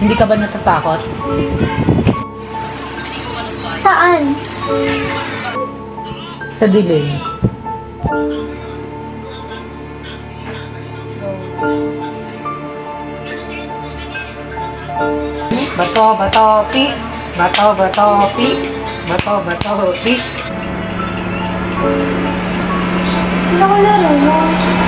Hindi ka ba natatakot? Saan? Sa dilim. Bato, bato, pi. Bato, bato, pi. Bato, bato, pi. Hindi ko laro mo.